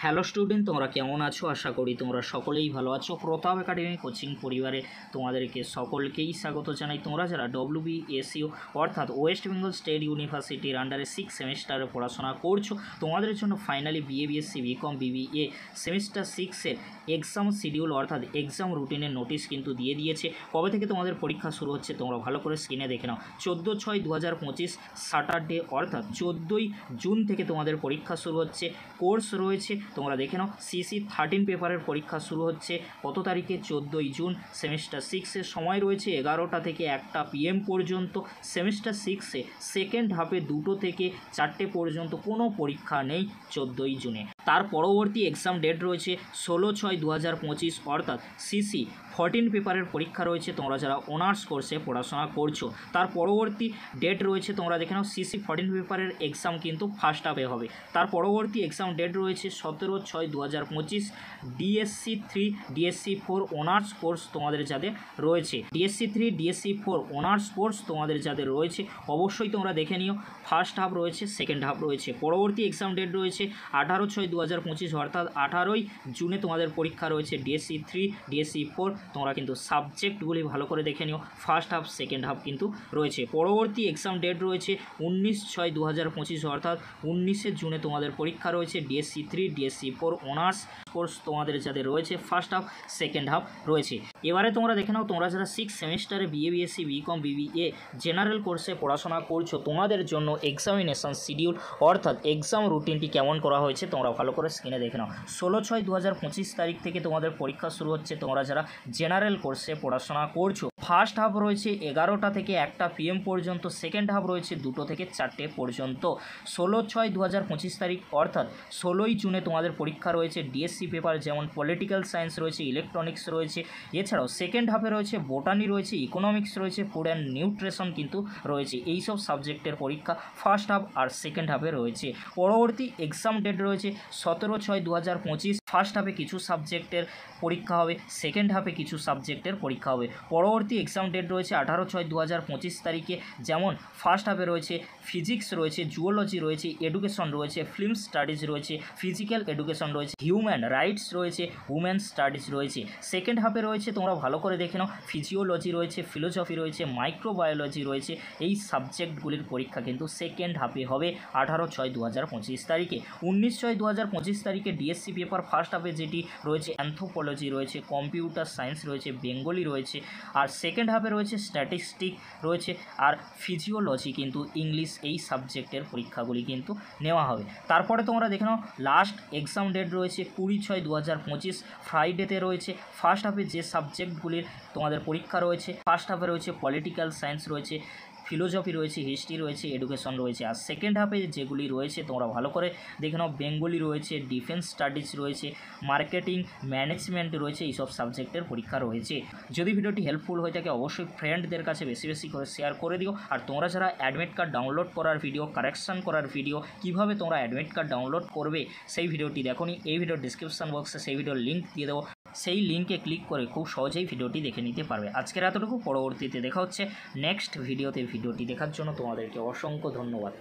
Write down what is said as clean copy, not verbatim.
Hello student, তোমরা কেমন আছো? আশা করি তোমরা সকলেই ভালো আছো। প্রতাপ একাডেমি কোচিং পরিবারে তোমাদেরকে সকলকেই স্বাগত জানাই। তোমরা যারা WBSU অর্থাৎ ওয়েস্ট বেঙ্গল স্টেট ইউনিভার্সিটির আন্ডারে 6 সেমিস্টারে পড়াশোনা করছো, তোমাদের জন্য finally BA BSc BCom BBA semester 6-এর এক্সাম শিডিউল অর্থাৎ এক্সাম রুটিনের নোটিশ কিন্তু দিয়ে দিয়েছে। কবে থেকে তোমাদের পরীক্ষা শুরু হচ্ছে তোমরা ভালো করে স্ক্রিনে দেখে নাও। 14/6/2025 স্যাটারডে অর্থাৎ 14ই জুন থেকে তোমাদের পরীক্ষা শুরু হচ্ছে। কোর্স রয়েছে তোমরা দেখে নাও। CC 13 পেপারের পরীক্ষা শুরু হচ্ছে কত তারিখে? 14ই জুন। সেমিস্টার 6-এর সময় রয়েছে 11টা থেকে 1টা PM পর্যন্ত। সেমিস্টার 6-এ সেকেন্ড হাফে 2টো থেকে 4টে পর্যন্ত কোনো পরীক্ষা নেই 14ই জুনে। তার পরবর্তী এক্সাম ডেট রয়েছে 16/6/2025 অর্থাৎ CC 14 পেপারের পরীক্ষা রয়েছে তোমরা যারা অনার্স কোর্সে পড়াশোনা করছো। তার পরবর্তী ডেট রয়েছে তোমরা দেখে নাও। CC 14 পেপারের এক্সাম কিন্তু ফার্স্ট হাফে হবে। তার পরবর্তী এক্সাম ডেট রয়েছে 17/6/2025। DSC 3 DSC 4 অনার্স কোর্স তোমাদের যাদের রয়েছে, DSC 3 DSC 4 অনার্স কোর্স তোমাদের যাদের রয়েছে অবশ্যই তোমরা দেখে নিও। ফার্স্ট হাফ রয়েছে, সেকেন্ড হাফ রয়েছে। পরবর্তী এক্সাম ডেট রয়েছে 18/6/2025 অর্থাৎ 18ই জুনে তোমাদের পরীক্ষা রয়েছে DSC 3 DSC 4। তোমরা কিন্তু সাবজেক্টগুলি ভালো করে দেখে নিও। ফার্স্ট হাফ সেকেন্ড হাফ কিন্তু রয়েছে। পরবর্তী এক্সাম ডেট রয়েছে 19/6/2025 অর্থাৎ 19শে জুনে তোমাদের পরীক্ষা রয়েছে DSC 3 DSC 4 অনার্স কোর্স তোমাদের যাদের রয়েছে। ফার্স্ট হাফ সেকেন্ড হাফ রয়েছে। এবারে তোমরা দেখে নাও, তোমরা যারা 6 সেমিস্টারে BA BSc BCom BBA general কোর্সে পড়াশোনা করছো তোমাদের জন্য এক্সামিনেশন শিডিউল অর্থাৎ এক্সাম রুটিনটি কেমন করা হয়েছে তোমরা ভালো করে স্ক্রিনে দেখে নাও। 16/6/2025 তারিখ থেকে তোমাদের পরীক্ষা শুরু হচ্ছে তোমরা যারা জেনারেল কোর্সে পড়াশোনা করছো। ফার্স্ট হাফ রয়েছে 11টা থেকে 1টা PM পর্যন্ত। সেকেন্ড হাফ রয়েছে 2টো থেকে 4টে পর্যন্ত। 16/6/2025 তারিখ অর্থাৎ 16ই জুনে তোমাদের পরীক্ষা রয়েছে DSC পেপার যেমন পলিটিক্যাল সায়েন্স রয়েছে, ইলেকট্রনিক্স রয়েছে। এছাড়াও সেকেন্ড হাফে রয়েছে বোটানি রয়েছে, ইকোনমিক্স রয়েছে, ফুড অ্যান্ড নিউট্রিশন কিন্তু রয়েছে। এইসব সাবজেক্টের পরীক্ষা ফার্স্ট হাফ আর সেকেন্ড হাফে রয়েছে। পরবর্তী এক্সাম ডেট রয়েছে 17/6/2025। ফার্স্ট হাফে কিছু সাবজেক্টের পরীক্ষা হবে, সেকেন্ড হাফে কিছু সাবজেক্টের পরীক্ষা হবে। পরবর্তী এক্সাম ডেট রয়েছে 18/6/2025 তারিখে, যেমন ফার্স্ট হাফে রয়েছে ফিজিক্স রয়েছে, জুওলজি রয়েছে, এডুকেশন রয়েছে, ফিল্ম স্টাডিজ রয়েছে, ফিজিক্যাল এডুকেশন রয়েছে, হিউম্যান রাইটস রয়েছে, উমেন স্টাডিজ রয়েছে। সেকেন্ড হাফে রয়েছে তোমরা ভালো করে দেখে নাও ফিজিওলজি রয়েছে, ফিলোসফি রয়েছে, মাইক্রোবায়োলজি রয়েছে। এই সাবজেক্টগুলির পরীক্ষা কিন্তু সেকেন্ড হাফে হবে 18/6/2025 তারিখে। 19/6/2025 তারিখে DSC পেপার ফার্স্ট হাফে যেটি রয়েছে অ্যানথ্রোপোলজি রয়েছে, কম্পিউটার সায়েন্স রয়েছে, বেঙ্গলি রয়েছে। আর সেকেন্ড হাফে রয়েছে স্ট্যাটিস্টিক রয়েছে আর ফিজিওলজি কিন্তু ইংলিশ। এই সাবজেক্টের পরীক্ষাগুলি কিন্তু নেওয়া হবে। তারপরে তোমরা দেখে নাও লাস্ট এক্সাম ডেট রয়েছে 20/6/2025 ফ্রাইডেতে রয়েছে। ফার্স্ট হাফে যে সাবজেক্টগুলির তোমাদের পরীক্ষা রয়েছে, ফার্স্ট হাফে রয়েছে পলিটিক্যাল সায়েন্স রয়েছে, ফিলোসফি রয়েছে, হিস্ট্রি রয়েছে, এডুকেশন রয়েছে। আর সেকেন্ড হাফে যেগুলি রয়েছে তোমরা ভালো করে দেখে নাও বেঙ্গলি রয়েছে, ডিফেন্স স্টাডিজ রয়েছে, মার্কেটিং ম্যানেজমেন্ট রয়েছে। এইসব সাবজেক্টের পরীক্ষা রয়েছে। যদি ভিডিওটি হেল্পফুল হয়ে থাকে অবশ্যই ফ্রেন্ডদের কাছে বেশি বেশি করে শেয়ার করে দিও। আর তোমরা যারা অ্যাডমিট কার্ড ডাউনলোড করার ভিডিও, কারেকশান করার ভিডিও, কীভাবে তোমরা অ্যাডমিট কার্ড ডাউনলোড করবে সেই ভিডিওটি দেখোনি, এই ভিডিওর ডিসক্রিপশন বক্সে সেই ভিডিওর লিঙ্ক দিয়ে দেবো। সেই লিঙ্কে ক্লিক করে খুব সহজেই ভিডিওটি দেখে নিতে পারবে। আজকের এতটুকু, পরবর্তীতে দেখা হচ্ছে নেক্সট ভিডিওতে। ভিডিওটি দেখার জন্য তোমাদেরকে অসংখ্য ধন্যবাদ।